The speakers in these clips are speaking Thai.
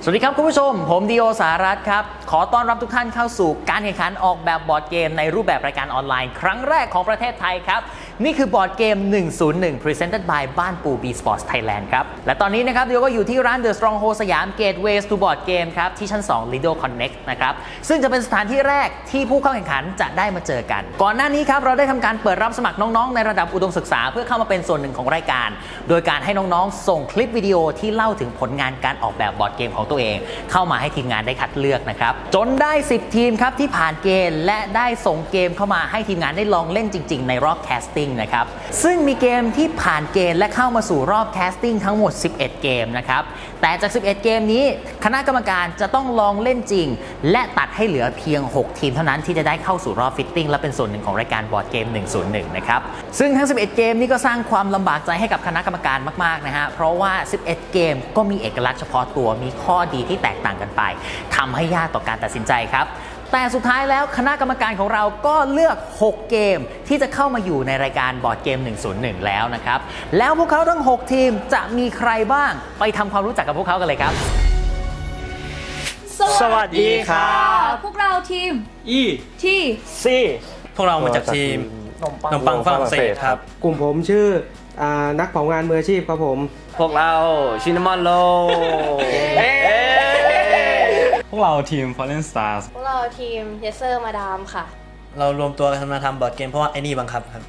สวัสดีครับคุณผู้ชมผมดีโอสารัตน์ครับขอต้อนรับทุกท่านเข้าสู่การแข่งขันออกแบบบอร์ดเกมในรูปแบบรายการออนไลน์ครั้งแรกของประเทศไทยครับนี่คือบอร์ดเกม101 Presented by บ้านปู B Sports Thailand ครับและตอนนี้นะครับดีโอก็อยู่ที่ร้าน The Stronghold สยาม Gateways to Board Game ครับที่ชั้น2 Lido Connect นะครับซึ่งจะเป็นสถานที่แรกที่ผู้เข้าแข่งขันจะได้มาเจอกันก่อนหน้านี้ครับเราได้ทำการเปิดรับสมัครน้องๆในระดับอุดมศึกษาเพื่อเข้ามาเป็นส่วนหนึ่งของรายการโดยการให้น้องๆส่งคลิปวิดีโอที่เล่าถึงผลงานการออกแบบบอร์ดเกมของตัวเองเข้ามาให้ทีมงานได้คัดเลือกนะครับจนได้10ทีมครับที่ผ่านเกณฑ์และได้ส่งเกมเข้ามาให้ทีมงานได้ลองเล่นจริงๆในรอบแคสติ้งนะครับซึ่งมีเกมที่ผ่านเกณฑ์และเข้ามาสู่รอบแคสติ้งทั้งหมด11เกมนะครับแต่จาก11เกมนี้คณะกรรมการจะต้องลองเล่นจริงและตัดให้เหลือเพียง6ทีมเท่านั้นที่จะได้เข้าสู่รอบฟิตติ้งและเป็นส่วนหนึ่งของรายการบอร์ดเกม101นะครับซึ่งทั้ง11เกมนี้ก็สร้างความลำบากใจให้กับคณะกรรมการมากๆนะฮะเพราะว่า11เกมก็มีเอกลักษณ์เฉพาะตัวมีข้อดีที่แตกต่างกันไปทำให้ยากต่อการตัดสินใจครับแต่สุดท้ายแล้วคณะกรรมการของเราก็เลือก6เกมที่จะเข้ามาอยู่ในรายการบอร์ดเกม101แล้วนะครับแล้วพวกเขาทั้ง6ทีมจะมีใครบ้างไปทำความรู้จักกับพวกเขากันเลยครับสวัสดีครับพวกเราทีม E ที่ C พวกเรามาจากทีมขนมปังฝรั่งเศสครับ กลุ่มผมชื่อนักเผางานมืออาชีพครับผม พวกเราชินามอนโลพวกเราทีม Fallen Stars พวกเราทีมเยสเซอร์มาดามค่ะ เรารวมตัวกันมาทำบอร์ดเกมเพราะว่าไอ้นี่บังคับครับ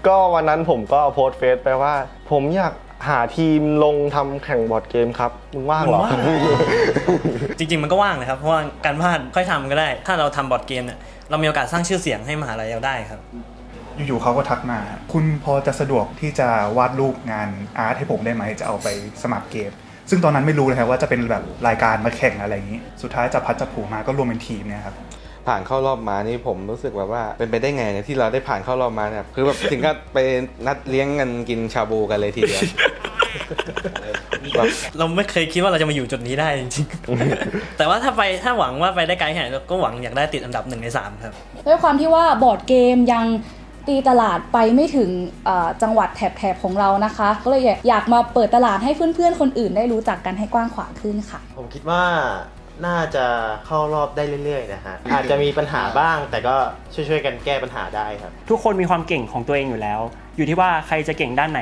ก็วันนั้นผมก็โพสต์เฟซไปว่า ผมอยากหาทีมลงทำแข่งบอร์ดเกมครับมึงว่างเหรอ จริงๆมันก็ว่างนะครับเพราะว่าการบ้านค่อยทำก็ได้ ถ้าเราทำบอร์ดเกมเนี่ยเรามีโอกาสสร้างชื่อเสียงให้มหาลัยเราได้ครับอยู่ๆเขาก็ทักมาคุณพอจะสะดวกที่จะวาดรูปงานอาร์ตให้ผมได้ไหมจะเอาไปสมัครเกมซึ่งตอนนั้นไม่รู้เลยครับว่าจะเป็นแบบรายการมาแข่งอะไรอย่างนี้สุดท้ายจับพัดจับผูมาก็รวมเป็นทีมเนี่ยครับผ่านเข้ารอบมานี่ผมรู้สึกแบบว่าเป็นไปได้ไงเนี่ยที่เราได้ผ่านเข้ารอบมาเนี่ยคือแบบถึงก็ไปนัดเลี้ยงกันกินชาบูกันเลยทีเดียว เราไม่เคยคิดว่าเราจะมาอยู่จุดนี้ได้จริงๆ แต่ว่าถ้าหวังว่าไปได้ไกลแค่ไหนเราก็หวังอยากได้ติดอันดับ1 ใน 3ครับด้วยความที่ว่าบอร์ดเกมยังตีตลาดไปไม่ถึงจังหวัดแถบของเรานะคะก็เลยอยากมาเปิดตลาดให้เพื่อนๆคนอื่นได้รู้จักกันให้กว้างขวางขึ้นค่ะผมคิดว่าน่าจะเข้ารอบได้เรื่อยๆนะฮะอาจจะมีปัญหาบ้างแต่ก็ช่วยๆกันแก้ปัญหาได้ครับทุกคนมีความเก่งของตัวเองอยู่แล้วอยู่ที่ว่าใครจะเก่งด้านไหน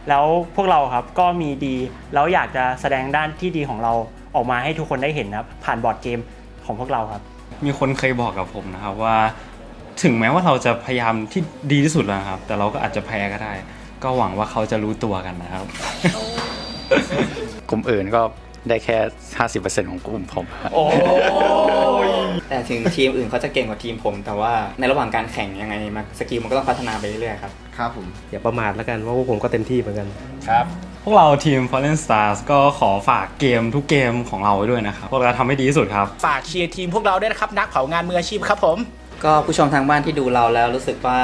แล้วพวกเราครับก็มีดีแล้วอยากจะแสดงด้านที่ดีของเราออกมาให้ทุกคนได้เห็นครับผ่านบอร์ดเกมของพวกเราครับมีคนเคยบอกกับผมนะครับว่าถึงแม้ว่าเราจะพยายามที่ดีที่สุดแล้วครับแต่เราก็อาจจะแพ้ก็ได้ก็หวังว่าเขาจะรู้ตัวกันนะครับ กลุ่มอื่นก็ได้แค่ 50% ของกลุ่มผมแต่ถึงทีมอื่นเขาจะเก่งกว่าทีมผมแต่ว่าในระหว่างการแข่งยังไงมาสกิลมันก็ต้องพัฒนาไปเรื่อยๆครับครับผมอย่าประมาทแล้วกันว่าพวกผมก็เต็มที่เหมือนกันครับพวกเราทีม Fallen Stars ก็ขอฝากเกมทุกเกมของเราไว้ด้วยนะครับพวกเราทำให้ดีที่สุดครับฝากเชียร์ทีมพวกเราด้วยนะครับนักเผางานมืออาชีพครับผมก็ผู้ชมทางบ้านที่ดูเราแล้วรู้สึกว่า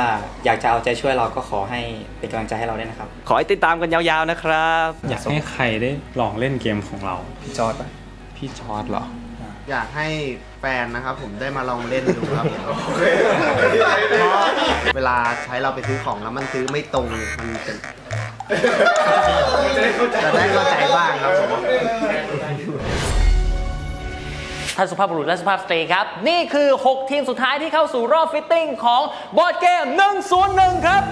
อยากจะเอาใจช่วยเราก็ขอให้เป็นกำลังใจให้เราด้วยนะครับขอให้ติดตามกันยาวๆนะครับอยากให้ใครได้ลองเล่นเกมของเราพี่จอร์ดป่ะพี่จอร์ดเหรออยากให้แฟนนะครับผมได้มาลองเล่นดูครับเวลาใช้เราไปซื้อของแล้วมันซื้อไม่ตรงมันจะได้เข้าใจบ้างครับผมท่านสุภาพบุรุษและสุภาพสตรีครับนี่คือ6ทีมสุดท้ายที่เข้าสู่รอบฟิตติ้งของบอร์ดเกม101ครับ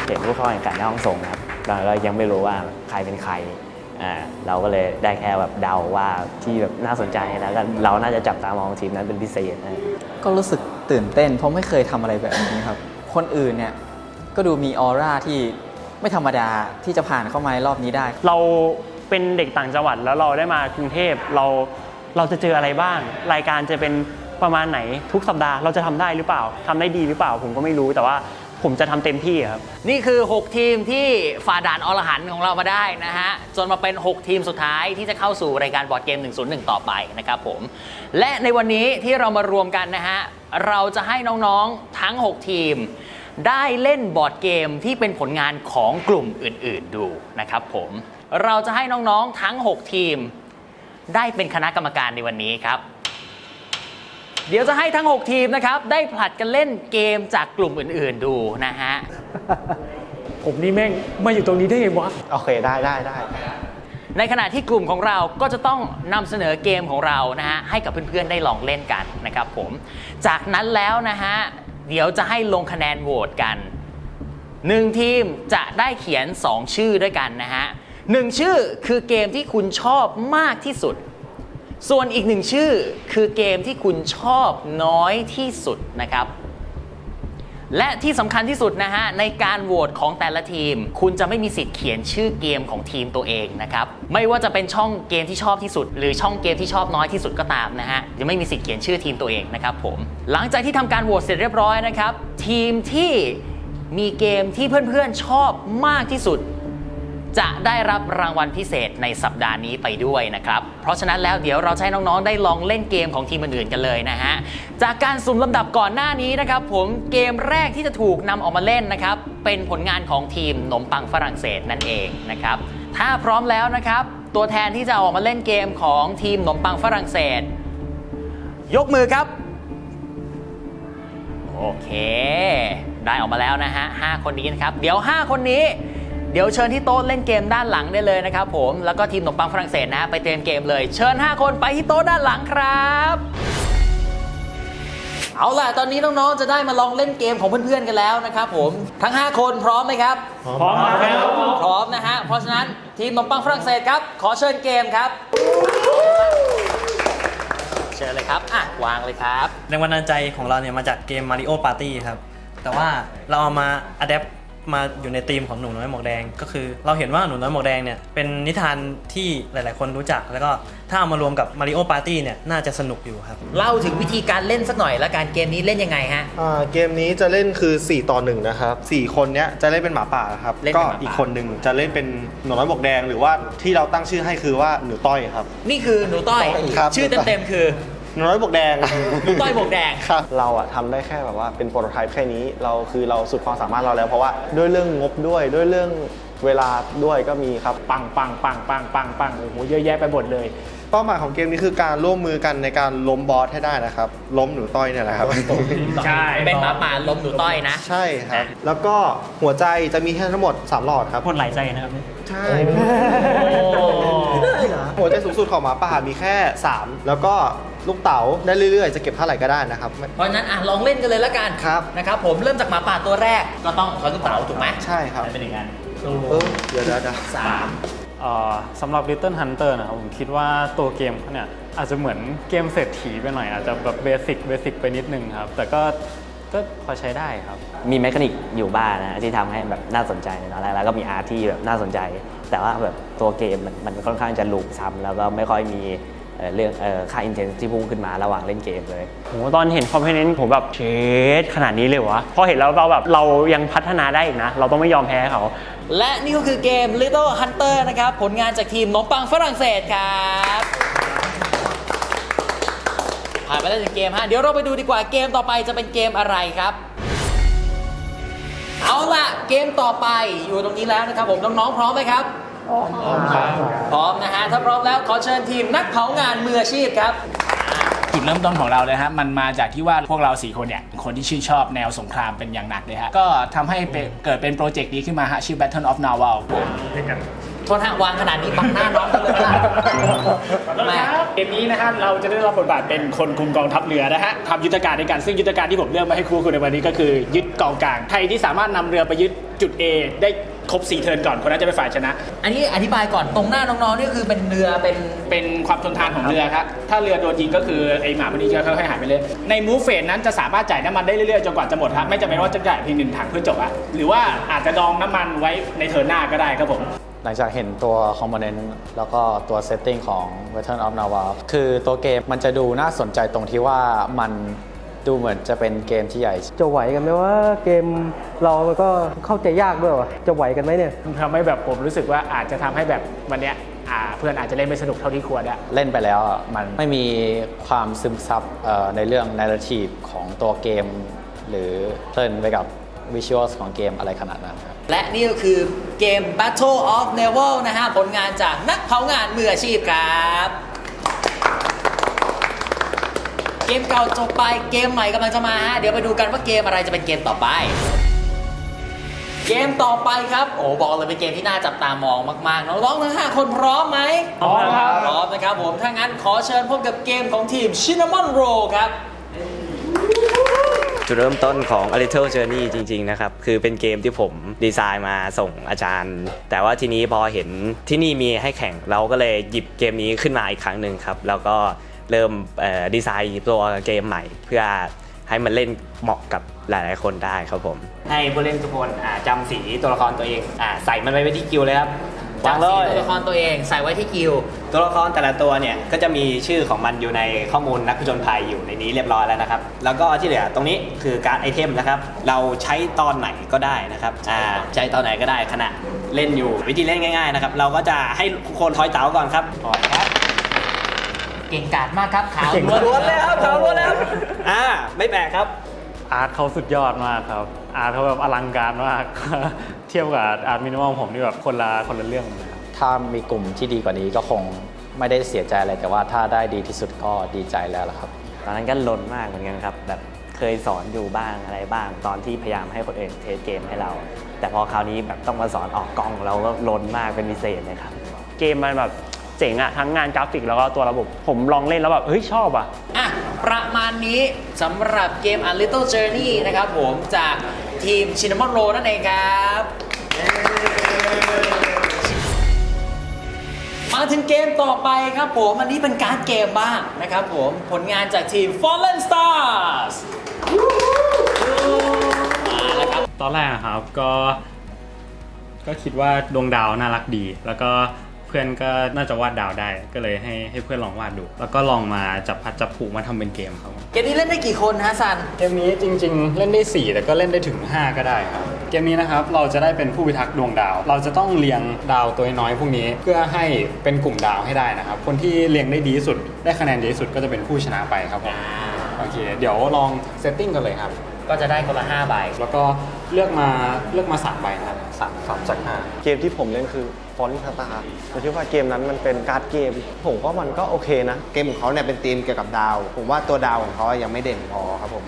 เห็นผู้เข้าแข่งขันในห้องส่งครับเรายังไม่รู้ว่าใครเป็นใครเราก็เลยได้แค่แบบเดาว่าที่แบบน่าสนใจแล้วก็เราน่าจะจับตามองทีมนั้นเป็นพิเศษก็รู้สึกตื่นเต้นเพราะไม่เคยทำอะไรแบบนี้ครับคนอื่นเนี่ยก็ดูมีออร่าที่ไม่ธรรมดาที่จะผ่านเข้ามารอบนี้ได้เราเป็นเด็กต่างจังหวัดแล้วเราได้มากรุงเทพเราจะเจออะไรบ้างรายการจะเป็นประมาณไหนทุกสัปดาห์เราจะทำได้หรือเปล่าทำได้ดีหรือเปล่าผมก็ไม่รู้แต่ว่าผมจะทำเต็มที่ครับนี่คือ6ทีมที่ฝ่าด่านอรหันต์ของเรามาได้นะฮะจนมาเป็น6ทีมสุดท้ายที่จะเข้าสู่รายการบอร์ดเกม101ต่อไปนะครับผมและในวันนี้ที่เรามารวมกันนะฮะเราจะให้น้องๆทั้ง6ทีมได้เล่นบอร์ดเกมที่เป็นผลงานของกลุ่มอื่นๆดูนะครับผมเราจะให้น้องๆทั้ง6ทีมได้เป็นคณะกรรมการในวันนี้ครับ เดี๋ยวจะให้ทั้ง 6 ทีมนะครับได้ผลัดกันเล่นเกมจากกลุ่มอื่นๆดูนะฮะ ผมนี่แม่งมาอยู่ตรงนี้ได้ไงวะ โอเคได้ ในขณะที่กลุ่มของเราก็จะต้องนำเสนอเกมของเรานะฮะให้กับเพื่อนๆได้ลองเล่นกันนะครับผมจากนั้นแล้วนะฮะเดี๋ยวจะให้ลงคะแนนโหวตกัน1ทีมจะได้เขียน2ชื่อด้วยกันนะฮะ1ชื่อคือเกมที่คุณชอบมากที่สุดส่วนอีก1ชื่อคือเกมที่คุณชอบน้อยที่สุดนะครับและที่สำคัญที่สุดนะฮะในการโหวตของแต่ละทีมคุณจะไม่มีสิทธิ์เขียนชื่อเกมของทีมตัวเองนะครับไม่ว่าจะเป็นช่องเกมที่ชอบที่สุดหรือช่องเกมที่ชอบน้อยที่สุดก็ตามนะฮะจะไม่มีสิทธิ์เขียนชื่อทีมตัวเองนะครับผมหลังจากที่ทำการโหวตเสร็จเรียบร้อยนะครับทีมที่มีเกมที่เพื่อนๆชอบมากที่สุดจะได้รับรางวัลพิเศษในสัปดาห์นี้ไปด้วยนะครับเพราะฉะนั้นแล้วเดี๋ยวเราให้น้องๆได้ลองเล่นเกมของทีมอื่นๆกันเลยนะฮะจากการสุ่มลำดับก่อนหน้านี้นะครับผมเกมแรกที่จะถูกนำออกมาเล่นนะครับเป็นผลงานของทีมขนมปังฝรั่งเศสนั่นเองนะครับถ้าพร้อมแล้วนะครับตัวแทนที่จะออกมาเล่นเกมของทีมขนมปังฝรั่งเศสยกมือครับโอเคได้ออกมาแล้วนะฮะ5คนนี้นะครับเดี๋ยว5คนนี้เดี๋ยวเชิญที่โต๊ะเล่นเกมด้านหลังได้เลยนะครับผมแล้วก็ทีมขนมปังฝรั่งเศสนะไปเตรียมเกมเลยเชิญ5คนไปที่โต๊ะด้านหลังครับเอาล่ะตอนนี้น้องๆจะได้มาลองเล่นเกมของเพื่อนๆกันแล้วนะครับผมทั้ง5คนพร้อมไหมครับพร้อมครับพร้อมนะฮะเพราะฉะนั้นทีมขนมปังฝรั่งเศสครับขอเชิญเกมครับเชิญเลยครับวางเลยครับแรงบันดาลใจของเราเนี่ยมาจากเกม Mario Party ครับแต่ว่าเราเอามาอัดแอปมาอยู่ในธีมของหนูน้อยหมวกแดงก็คือเราเห็นว่าหนูน้อยหมวกแดงเนี่ยเป็นนิทานที่หลายๆคนรู้จักแล้วก็ถ้าเอามารวมกับ Mario Party เนี่ยน่าจะสนุกอยู่ครับเล่าถึงวิธีการเล่นสักหน่อยแล้วการเกมนี้เล่นยังไงฮะเกมนี้จะเล่นคือ4 ต่อ 1นะครับ4คนเนี้ยจะเล่นเป็นหมาป่าครับก็อีกคนหนึ่งจะเล่นเป็นหนูน้อยหมวกแดงหรือว่าที่เราตั้งชื่อให้คือว่าหนูต้อยครับนี่คือหนูต้อยชื่อเต็มๆคือหนูน้อยบวกแดงหนูต้อยบวกแดงครับเราทำได้แค่แบบว่าเป็นโปรโตไทป์แค่นี้เราสุดความสามารถเราแล้วเพราะว่าด้วยเรื่องงบด้วยเรื่องเวลาด้วยก็มีครับปังโอ้โหเยอะแยะไปหมดเลยเป้าหมายของเกมนี้คือการร่วมมือกันในการล้มบอสให้ได้นะครับล้มหนูต้อยเนี่ยแหละครับใช่เป็นหมาป่าล้มหนูต้อยนะใช่ครับแล้วก็หัวใจจะมีแค่ทั้งหมด3หลอดครับคนหลายใจนะครับใช่หัวใจสูงสุดของหมาป่ามีแค่3แล้วก็ลูกเต๋าได้เรื่อยๆจะเก็บเท่าไหร่ก็ได้นะครับเพราะฉะนั้นลองเล่นกันเลยละกันนะครับผมเริ่มจากหมาป่าตัวแรกก็ต้องขอลูกเต๋าถูกไหมใช่ครับเป็นอย่างนั้นเดี๋ยวสำหรับ Little Hunter นะครับผมคิดว่าตัวเกมเขาเนี่ยอาจจะเหมือนเกมเศรษฐีไปหน่อยอาจจะแบบเบสิกไปนิดนึงครับแต่ก็พอใช้ได้ครับมีแมคานิกอยู่บ้างนะที่ทำให้แบบน่าสนใจในตอนแรกแล้วก็มีอาร์ตที่แบบน่าสนใจแต่ว่าแบบตัวเกมมันค่อนข้างจะลูปซ้ำแล้วก็ไม่ค่อยมีเรื่องค่าอินเทนซิที่พุ่งขึ้นมาระหว่างเล่นเกมเลยโหตอนเห็นคอมเพลนต์ผมแบบเชดขนาดนี้เลยวะพอเห็นแล้วเรายังพัฒนาได้อีกนะเราต้องไม่ยอมแพ้เขาและนี่ก็คือเกม Little Hunter นะครับผลงานจากทีมขนมปังฝรั่งเศสครับผ่านไปแล้ว1เกมฮะเดี๋ยวเราไปดูดีกว่าเกมต่อไปจะเป็นเกมอะไรครับเอาล่ะเกมต่อไปอยู่ตรงนี้แล้วนะครับผมน้องๆพร้อมไหมครับพร้อมนะฮะถ้าพร้อมแล้วขอเชิญทีมนักเผางานมืออาชีพครับจุดเริ่มต้นของเราเลยฮะมันมาจากที่ว่าพวกเรา4คนเนี่ยคนที่ชื่นชอบแนวสงครามเป็นอย่างหนักเลยฮะก็ทำให้เกิดเป็นโปรเจกต์นี้ขึ้นมาฮะชื่อ Battle of Naval โทษฮะวางขนาดนี้บังหน้าน้องกันเลยนะเกมนี้นะฮะเราจะได้รับบทบาทเป็นคนคุมกองทัพเรือนะฮะทำยุทธการในการซึ่งยุทธการที่ผมเลือกมาให้ครูคุณในวันนี้ก็คือยึดกองกลางใครที่สามารถนำเรือไปยึดจุด A ได้ครบ4เทิร์นก่อนคนนั้นจะเป็นฝ่ายชนะอันนี้อธิบายก่อนตรงหน้าน้องๆนี่คือเป็นเรือเป็นความทนทานของเรือครับถ้าเรือโดนยิงก็คือไอหมาพวกนี้จะค่อยๆหายไปเลยในมูฟเฟสนั้นจะสามารถจ่ายน้ำมันได้เรื่อยๆจนกว่าจะหมดครับไม่จำเป็นว่าจะจ่ายเพียง1ถังเพื่อจบอะหรือว่าอาจจะดองน้ำมันไว้ในเทิร์นหน้าก็ได้ครับผมหลังจากเห็นตัวคอมโพเนนต์แล้วก็ตัวเซตติ้งของ Battle of Naval คือตัวเกมมันจะดูน่าสนใจตรงที่ว่ามันดูเหมือนจะเป็นเกมที่ใหญ่จะไหวกันไหมว่าเกมเราก็เข้าใจยากด้วยวะจะไหวกันไหมเนี่ยทำให้แบบผมรู้สึกว่าอาจจะทำให้แบบวันเนี้ยเพื่อนอาจจะเล่นไม่สนุกเท่าที่ควรอะเล่นไปแล้วมันไม่มีความซึมซับในเรื่อง narrative ของตัวเกมหรือเพลินไปกับวิชวลของเกมอะไรขนาดนั้นครับและนี่ก็คือเกม Battle of Naval นะฮะผลงานจากนักเผางานมืออาชีพครับ เกมเก่าจบไปเกมใหม่กำลังจะมาฮะเดี๋ยวไปดูกันว่าเกมอะไรจะเป็นเกมต่อไปเกมต่อไปครับโอ้บอกเลยเป็นเกมที่น่าจับตามองมากๆน้องๆทั้ง5คนพร้อมไหมพร้อมครับพร้อมนะครับผมถ้างั้นขอเชิญพบกับเกมของทีม Cinnamon Roll ครับ จุดเริ่มต้นของ A Little Journey จริงๆนะครับคือเป็นเกมที่ผมดีไซน์มาส่งอาจารย์แต่ว่าทีนี้พอเห็นที่นี่มีให้แข่งเราก็เลยหยิบเกมนี้ขึ้นมาอีกครั้งหนึ่งครับแล้วก็เริ่มดีไซน์ตัวเกมใหม่เพื่อให้มันเล่นเหมาะกับหลายๆคนได้ครับผมให้ผู้เล่นทุกคนจำสีตัวละครตัวเองใส่มันไว้ที่กิลเลยครับจำสีตัวละครตัวเองใส่ไว้ที่กิลตัวละครแต่ละตัวเนี่ยก็จะมีชื่อของมันอยู่ในข้อมูลนักผจญภัยอยู่ในนี้เรียบร้อยแล้วนะครับแล้วก็ที่เหลือตรงนี้คือการ์ดไอเทมนะครับเราใช้ตอนไหนก็ได้นะครับใช้ตอนไหนก็ได้ขณะเล่นอยู่วิธีเล่นง่ายๆนะครับเราก็จะให้ทุกคนทอยเต๋าก่อนครับทอยครับเก่งกาจมากครับขาว ล้วนเลยครับขาวล้วนแล้วไม่แปลกครับอาร์ตเขาสุดยอดมากครับอาร์ตเขาแบบอลังการมาก เทียบกับอาร์ตมินิมอลผมนี่แบบคนละเรื่องเลยครับถ้ามีกลุ่มที่ดีกว่านี้ก็คงไม่ได้เสียใจอะไรแต่ว่าถ้าได้ดีที่สุดก็ดีใจแล้วล่ะครับตอนนั้นก็ลนมากเหมือนกันครับแบบเคยสอนอยู่บ้างอะไรบ้างตอนที่พยายามให้คนอื่นเทสเกมให้เราแต่พอคราวนี้แบบต้องมาสอนออกกล้องเราก็ลนมากเป็นพิเศษเลยครับเกมมันแบบเจ๋งอะทั้งงานกราฟิกแล้วก็ตัวระบบผมลองเล่นแล้วแบบเฮ้ยชอบอะประมาณนี้สำหรับเกม A Little Journey นะครับผมจากทีม Cinnamon Roll นั่นเองครับมาถึงเกมต่อไปครับผมอันนี้เป็นการ์ดเกมบ้างนะครับผมผลงานจากทีม Fallen Stars มาแล้วครับตอนแรกครับก็คิดว่าดวงดาวน่ารักดีแล้วก็เพื่อนก็น่าจะวาดดาวได้ก็เลยให้เพื่อนลองวาดดูแล้วก็ลองมาจับพัดจับผูกมาทำเป็นเกมครับเกมนี้เล่นได้กี่คนฮะซันเกมนี้จริงๆเล่นได้4แต่ก็เล่นได้ถึง5ก็ได้ครับเกมนี้นะครับเราจะได้เป็นผู้พิทักษ์ดวงดาวเราจะต้องเรียงดาวตัวน้อยพวกนี้เพื่อให้เป็นกลุ่มดาวให้ได้นะครับคนที่เรียงได้ดีที่สุดได้คะแนนดีที่สุดก็จะเป็นผู้ชนะไปครับผมโอเคเดี๋ยวลองเซตติ้งกันเลยครับก็จะได้คนละ5ใบแล้วก็เลือกมา3ใบนะครับ3จาก5เกมที่ผมเล่นคือฟอนต์สตาร์ผมคิดว่าเกมนั้นมันเป็นการ์ดเกมผมว่ามันก็โอเคนะเกมของเขาเนี่ยเป็นธีมเกี่ยวกับดาวผมว่าตัวดาวของเขายังไม่เด่นพอครับผม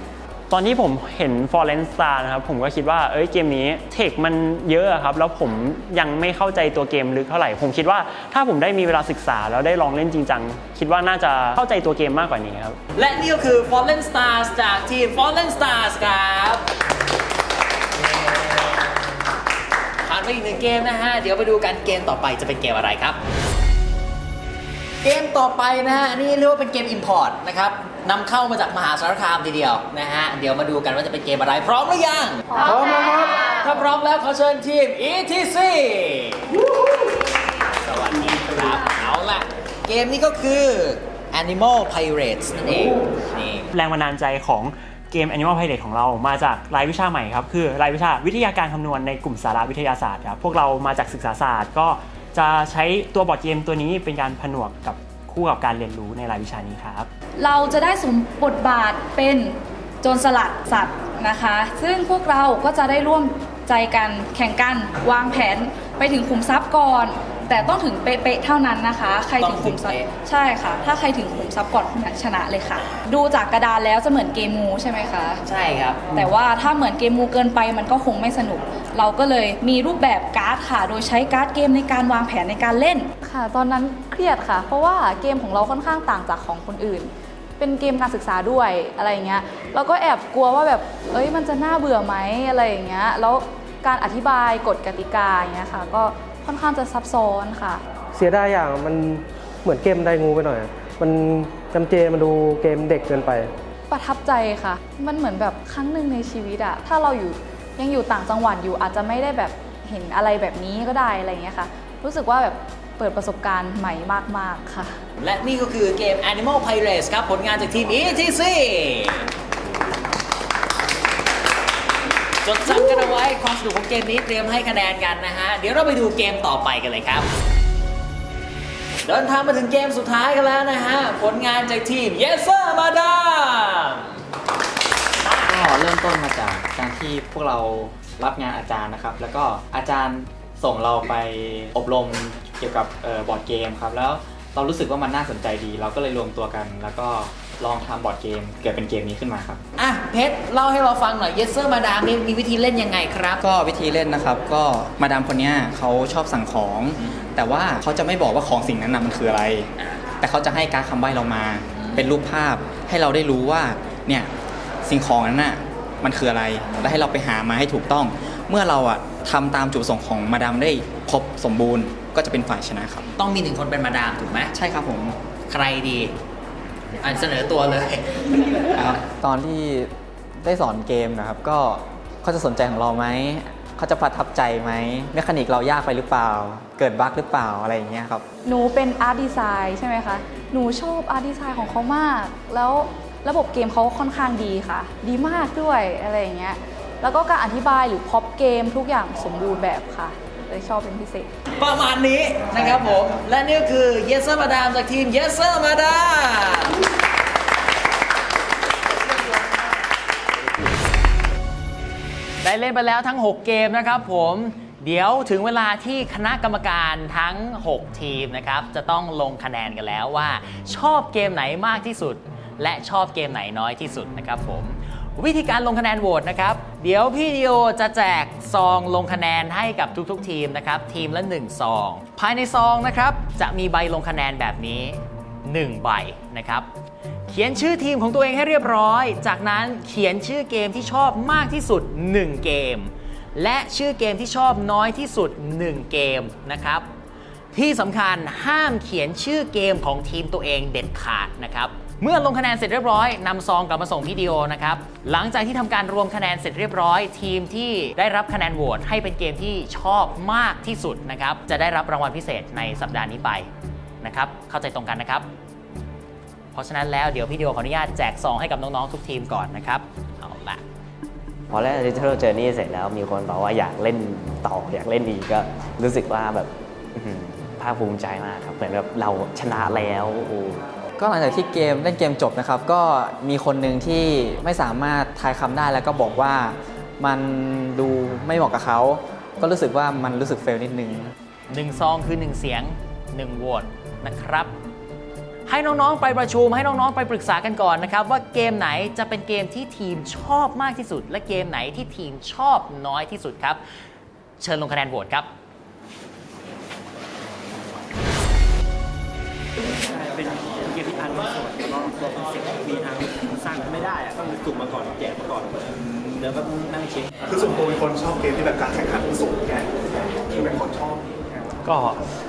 ตอนที่ผมเห็น Fallen Star นะครับผมก็คิดว่าเกมนี้เทคมันเยอะครับแล้วผมยังไม่เข้าใจตัวเกมลึกเท่าไหร่ผมคิดว่าถ้าผมได้มีเวลาศึกษาแล้วได้ลองเล่นจริงจังคิดว่าน่าจะเข้าใจตัวเกมมากกว่านี้ครับและนี่ก็คือ Fallen Stars จากทีม Fallen Stars ครับผ่านไปอีก1เกมนะฮะเดี๋ยวไปดูกันเกมต่อไปจะเป็นเกมอะไรครับเกมต่อไปนะฮะนี่เรียกว่าเป็นเกม Import นะครับนำเข้ามาจากมหาสารคามทีเดียวนะฮะเดี๋ยวมาดูกันว่าจะเป็นเกมอะไรพร้อมหรือยังพร้อมแล้วครับถ้าพร้อมแล้วขอเชิญทีม ETC สวัสดีครับเอาล่ะเกมนี้ก็คือ Animal Pirates นั่นเองนี่แรงบันดาลใจของเกม Animal Pirates ของเรามาจากรายวิชาใหม่ครับคือรายวิชาวิทยาการคำนวณในกลุ่มสาระวิทยาศาสตร์ครับพวกเรามาจากศึกษาศาสตร์ก็จะใช้ตัวบอร์ดเกมตัวนี้เป็นการผนวกกับคู่กับการเรียนรู้ในรายวิชานี้ครับเราจะได้สวมบทบาทเป็นโจรสลัดสัตว์นะคะซึ่งพวกเราก็จะได้ร่วมใจกันแข่งกันวางแผนไปถึงขุมทรัพย์ก่อนแต่ต้องถึงเป๊ะๆเท่านั้นนะคะใครถึงขุมทรัพย์ใช่ค่ะถ้าใครถึงขุมทรัพย์ก่อนคนนั้นชนะเลยค่ะดูจากกระดานแล้วจะเหมือนเกมงูใช่ไหมคะใช่ครับแต่ว่าถ้าเหมือนเกมงูเกินไปมันก็คงไม่สนุกเราก็เลยมีรูปแบบการ์ดค่ะโดยใช้การ์ดเกมในการวางแผนในการเล่นค่ะตอนนั้นเครียดค่ะเพราะว่าเกมของเราค่อนข้างต่างจากของคนอื่นเป็นเกมการศึกษาด้วยอะไรอย่างเงี้ยแล้วก็แอบกลัวว่าแบบมันจะน่าเบื่อไหมอะไรอย่างเงี้ยแล้วการอธิบายกฎกติกาอย่างเงี้ยค่ะก็ค่อนข้างจะซับซ้อนค่ะเสียดายอย่างมันเหมือนเกมไดงูไปหน่อยมันจำเจมันดูเกมเด็กเกินไปประทับใจค่ะมันเหมือนแบบครั้งหนึ่งในชีวิตอะถ้าเรายังอยู่ต่างจังหวัดอยู่อาจจะไม่ได้แบบเห็นอะไรแบบนี้ก็ได้อะไรอย่างเงี้ยค่ะรู้สึกว่าแบบเปิดประสบการณ์ใหม่มากๆค่ะและนี่ก็คือเกม Animal Pirates ครับผลงานจากทีม ETC จดจำกันเอาไว้ความสนุกของเกมนี้เตรียมให้คะแนนกันนะฮะเดี๋ยวเราไปดูเกมต่อไปกันเลยครับเดินทางมาถึงเกมสุดท้ายกันแล้วนะฮะผลงานจากทีม Yes Sir Madam ก็เริ่มต้นมาจากการที่พวกเรารับงานอาจารย์นะครับแล้วก็อาจารย์ส่งเราไปอบรมเกี่ยวกับบอร์ดเกมครับแล้วเรารู้สึกว่ามันน่าสนใจดีเราก็เลยรวมตัวกันแล้วก็ ลองทำบอร์ดเกมเกิดเป็นเกมนี้ขึ้นมาครับ อ่ะเพชรเล่าให้เราฟังหน่อย Yes Sir Madam นี่มีวิธีเล่นยังไงครับ ก็วิธีเล่นนะครับก็มาดามคนเนี้ยเขาชอบสั่งของ แต่ว่าเขาจะไม่บอกว่าของสิ่งนั้นน่ะมันคืออะไร แต่เขาจะให้การ์ดคำใบ้เรามาเป็นรูปภาพให้เราได้รู้ว่าเนี่ยสิ่งของนั้นน่ะมันคืออะไรและให้เราไปหามาให้ถูกต้อง เมื่อเราอะทำตามจุดประสงค์ของมาดามได้ครบสมบูรณ์ก็จะเป็นฝ่ายชนะครับ ต้องมี1 คนเป็นมาดามถูกไหม ใช่ครับผม ใครดีเสนอตัวเลย ตอนที่ได้สอนเกมนะครับก็เขาจะสนใจของเราไหมเขาจะประทับใจไหมเมคานิกเรายากไปหรือเปล่า เกิดบั๊กหรือเปล่าอะไรอย่างเงี้ยครับ หนูเป็นอาร์ตดีไซน์ใช่ไหมคะ หนูชอบอาร์ตดีไซน์ของเขามาก แล้วระบบเกมเขาค่อนข้างดีค่ะ ดีมากด้วยอะไรอย่างเงี้ย แล้วก็การอธิบายหรือพร็อพเกมทุกอย่างสมบูรณ์แบบค่ะ เลยชอบเป็นพิเศษ ประมาณนี้นะครับผม และนี่ก็คือ Yes Sir Madam จากทีม Yes Sir Madam ได้เล่นไปแล้วทั้ง 6 เกมนะครับผม เดี๋ยวถึงเวลาที่คณะกรรมการทั้ง 6 ทีมนะครับจะต้องลงคะแนนกันแล้วว่าชอบเกมไหนมากที่สุด และชอบเกมไหนน้อยที่สุดนะครับผม วิธีการลงคะแนนโหวตนะครับเดี๋ยวพี่ดิโอจะแจกซองลงคะแนนให้กับทุกๆทีมนะครับทีมละ1ซองภายในซองนะครับจะมีใบลงคะแนนแบบนี้1ใบนะครับเขียนชื่อทีมของตัวเองให้เรียบร้อยจากนั้นเขียนชื่อเกมที่ชอบมากที่สุด1เกมและชื่อเกมที่ชอบน้อยที่สุด1เกมนะครับที่สำคัญห้ามเขียนชื่อเกมของทีมตัวเองเด็ดขาดนะครับเมื่อลงคะแนนเสร็จเรียบร้อยนำซองกลับมาส่งพี่ดิโอนะครับหลังจากที่ทำการรวมคะแนนเสร็จเรียบร้อยทีมที่ได้รับคะแนนโหวตให้เป็นเกมที่ชอบมากที่สุดนะครับจะได้รับรางวัลพิเศษในสัปดาห์นี้ไปนะครับเข้าใจตรงกันนะครับเพราะฉะนั้นแล้วเดี๋ยวพี่ดิโอขออนุญาตแจกซองให้กับน้องๆทุกทีมก่อนนะครับเอาละ พอเล่น Little Journey เสร็จแล้วมีคนบอกว่าอยากเล่นต่ออยากเล่นอีกก็รู้สึกว่าแบบภาคภูมิใจมากครับเหมือนแบบเราชนะแล้วก็หลังจากที่เล่นเกมจบนะครับก็มีคนหนึ่งที่ไม่สามารถทายคำได้แล้วก็บอกว่ามันดูไม่เหมาะกับเขาก็รู้สึกว่ามันรู้สึกเฟลนิดนึง1ซองคือ1เสียง1โหวตนะครับให้น้องๆไปประชุมให้น้องๆไปปรึกษากันก่อนนะครับว่าเกมไหนจะเป็นเกมที่ทีมชอบมากที่สุดและเกมไหนที่ทีมชอบน้อยที่สุดครับเชิญลงคะแนนโหวตครับเป็นเกมที่อ่านไม่สดแล้วก็ตัวคอนเซ็ปต์มีทางสร้างไม่ได้อะต้องสุ่มมาก่อนแจกมาก่อนเดี๋ยวก็นั่งเช็ค คือส่วนตัวเป็นคนชอบเกมที่แบบการแข่งขันสูงไงคือเป็นคนชอบก็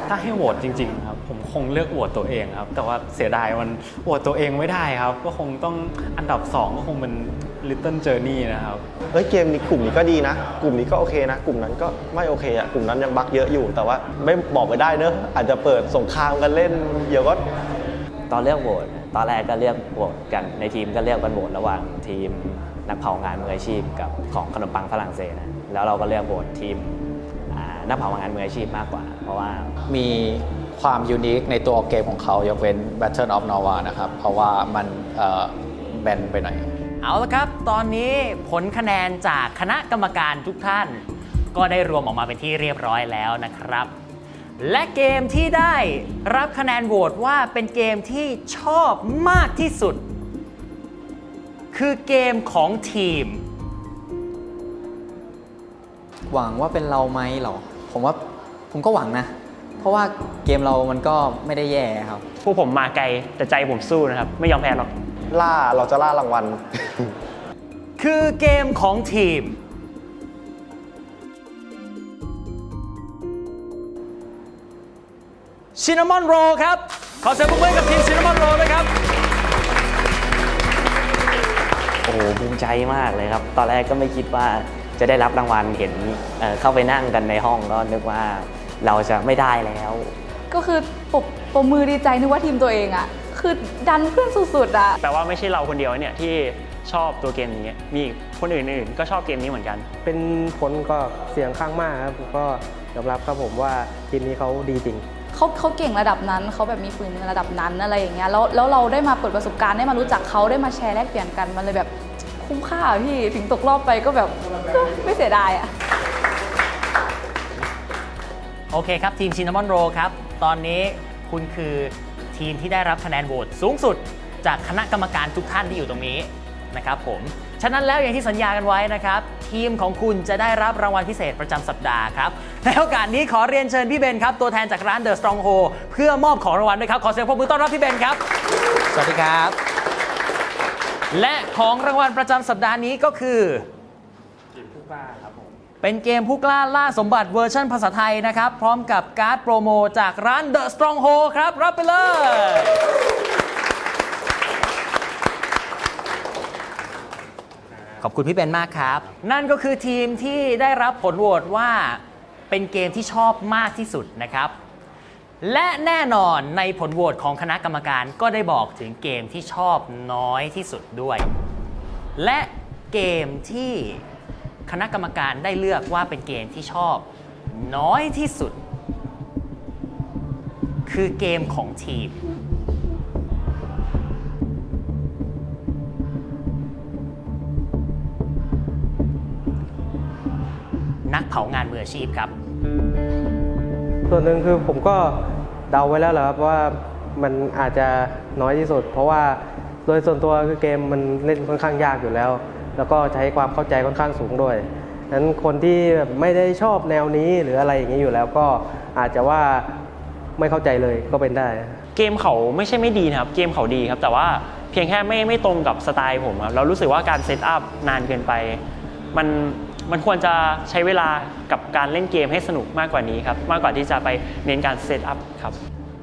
ถ้าให้โหวตจริงๆครับผมคงเลือกโหวตตัวเองครับแต่ว่าเสียดายมันโหวตตัวเองไม่ได้ครับก็คงต้องอันดับ2ก็คงเป็น Little Journey นะครับเกมนี้กลุ่มนี้ก็ดีนะกลุ่มนี้ก็โอเคนะกลุ่มนั้นก็ไม่โอเคอ่ะกลุ่มนั้นยังบั๊กเยอะอยู่แต่ว่าไม่บอกไปได้เนอะอาจจะเปิดสงครามกันเล่นเดี๋ยวก็ตอนเลือกโหวตตอนแรกก็เลือกโหวตกันในทีมก็เลือกกันโหวตระหว่างทีมนักเผางานมืออาชีพกับของขนมปังฝรั่งเศสนะแล้วเราก็เลือกโหวตทีมนักเผางานมืออาชีพมากกว่าเพราะว่ามีความยูนิคในตัวเกมของเขายกเว้น Battle of Nova นะครับเพราะว่ามันแบนไปหน่อยเอาละครับตอนนี้ผลคะแนนจากคณะกรรมการทุกท่านก็ได้รวมออกมาเป็นที่เรียบร้อยแล้วนะครับและเกมที่ได้รับคะแนนโหวตว่าเป็นเกมที่ชอบมากที่สุดคือเกมของทีมหวังว่าเป็นเราไหมหรอผมก็หวังนะเพราะว่าเกมเรามันก็ไม่ได้แย่ครับพวกผมมาไกลแต่ใจผมสู้นะครับไม่ยอมแพ้หรอกเราจะล่ารางวัล คือเกมของทีมซินนามอนโรลครับขอเสียงปรบมือกับทีมซินนามอนโรลด้วยครับโอ้โหภูมิใจมากเลยครับตอนแรกก็ไม่คิดว่าจะได้รับรางวัลเห็นเข้าไปนั่งกันในห้องก็นึกว่าเราจะไม่ได้แล้วก็คือปรบมือดีใจนึกว่าทีมตัวเองอะคือดันเพื่อนสุดๆอะแต่ว่าไม่ใช่เราคนเดียวเนี่ยที่ชอบตัวเกมนี้มีคนอื่นๆก็ชอบเกมนี้เหมือนกันเป็นผลก็เสียงข้างมากครับก็ยอมรับครับผมว่าทีมนี้เขาดีจริงเขาเก่งระดับนั้นเขาแบบมีฝีมือระดับนั้นอะไรอย่างเงี้ยแล้วเราได้มาเปิดประสบการณ์ได้มารู้จักเขาได้มาแชร์แลกเปลี่ยนกันมันเลยแบบคุ้มค่าพี่ถึงตกรอบไปก็แบบก็ไม่เสียดายอะโอเคครับทีมซินนามอนโรลครับตอนนี้คุณคือทีมที่ได้รับคะแนนโหวตสูงสุด จากคณะกรรมการทุกท่านที่อยู่ตรงนี้นะครับผมฉะนั้นแล้วอย่างที่สัญญากันไว้นะครับทีมของคุณจะได้รับรางวัลพิเศษประจำสัปดาห์ครับในโอกาสนี้ขอเรียนเชิญพี่เบนครับตัวแทนจากร้าน The Stronghold เพื่อมอบของรางวัลด้วยครับขอเสียงปรบมือต้อนรับพี่เบนครับสวัสดีครับและของรางวัลประจำสัปดาห์นี้ก็คือเป็นเกมผู้กล้าล่าสมบัติเวอร์ชันภาษาไทยนะครับพร้อมกับการ์ดโปรโมจากร้าน The Stronghold ครับรับไปเลยขอบคุณพี่เบนมากครับนั่นก็คือทีมที่ได้รับผลโหวตว่าเป็นเกมที่ชอบมากที่สุดนะครับและแน่นอนในผลโหวตของคณะกรรมการก็ได้บอกถึงเกมที่ชอบน้อยที่สุดด้วยและเกมที่คณะกรรมการได้เลือกว่าเป็นเกมที่ชอบน้อยที่สุดคือเกมของทีมนักเผางานมืออาชีพครับส่วนหนึ่งคือผมก็เดาไว้แล้วแหละครับว่ามันอาจจะน้อยที่สุดเพราะว่าโดยส่วนตัวคือเกมมันเล่นค่อนข้างยากอยู่แล้วแล้วก็ใช้ความเข้าใจค่อนข้างสูงด้วยนั้นคนที่ไม่ได้ชอบแนวนี้หรืออะไรอย่างนี้อยู่แล้วก็อาจจะว่าไม่เข้าใจเลยก็เป็นได้เกมเขาไม่ใช่ไม่ดีนะครับเกมเขาดีครับแต่ว่าเพียงแค่ไม่ตรงกับสไตล์ผมครับเรารู้สึกว่าการเซตอัพนานเกินไปมันควรจะใช้เวลากับการเล่นเกมให้สนุกมากกว่านี้ครับมากกว่าที่จะไปเน้นการเซตอัพครับ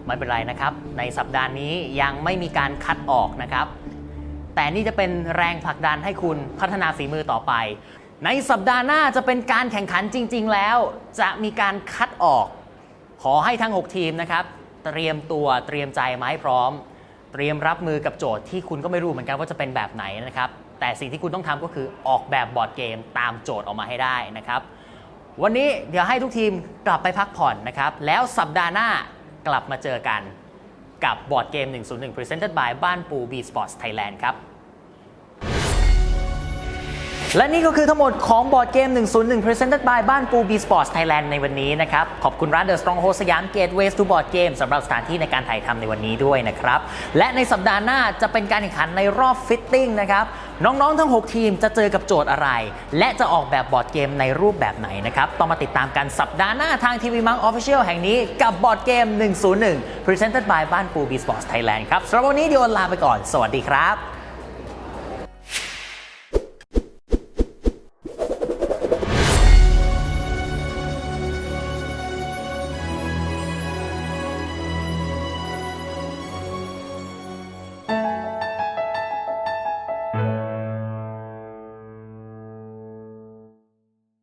ไม่เป็นไรนะครับในสัปดาห์นี้ยังไม่มีการคัดออกนะครับแต่นี่จะเป็นแรงผลักดันให้คุณพัฒนาฝีมือต่อไปในสัปดาห์หน้าจะเป็นการแข่งขันจริงๆแล้วจะมีการคัดออกขอให้ทั้ง6ทีมนะครับเตรียมตัวเตรียมใจมาให้พร้อมเตรียมรับมือกับโจทย์ที่คุณก็ไม่รู้เหมือนกันว่าจะเป็นแบบไหนนะครับแต่สิ่งที่คุณต้องทำก็คือออกแบบบอร์ดเกมตามโจทย์ออกมาให้ได้นะครับวันนี้เดี๋ยวให้ทุกทีมกลับไปพักผ่อนนะครับแล้วสัปดาห์หน้ากลับมาเจอกันกับบอร์ดเกม 101 Presented by บ้านปู B Sports Thailand ครับและนี่ก็คือทั้งหมดของบอร์ดเกม 101 Presented by บ้านปู B Sports Thailand ในวันนี้นะครับขอบคุณร้าน The Stronghold สยาม Gateway to Board Game สำหรับสถานที่ในการถ่ายทำในวันนี้ด้วยนะครับและในสัปดาห์หน้าจะเป็นการแข่งขันในรอบฟิตติ้งนะครับน้องๆทั้ง6ทีมจะเจอกับโจทย์อะไรและจะออกแบบบอร์ดเกมในรูปแบบไหนนะครับต้องมาติดตามกันสัปดาห์หน้าทางทีวีมัง Official แห่งนี้กับบอร์ดเกม 101 Presented by บ้านปู B Sports Thailand ครับสำหรับวันนี้เดี๋ยวลาไปก่อนสวัสดีครับ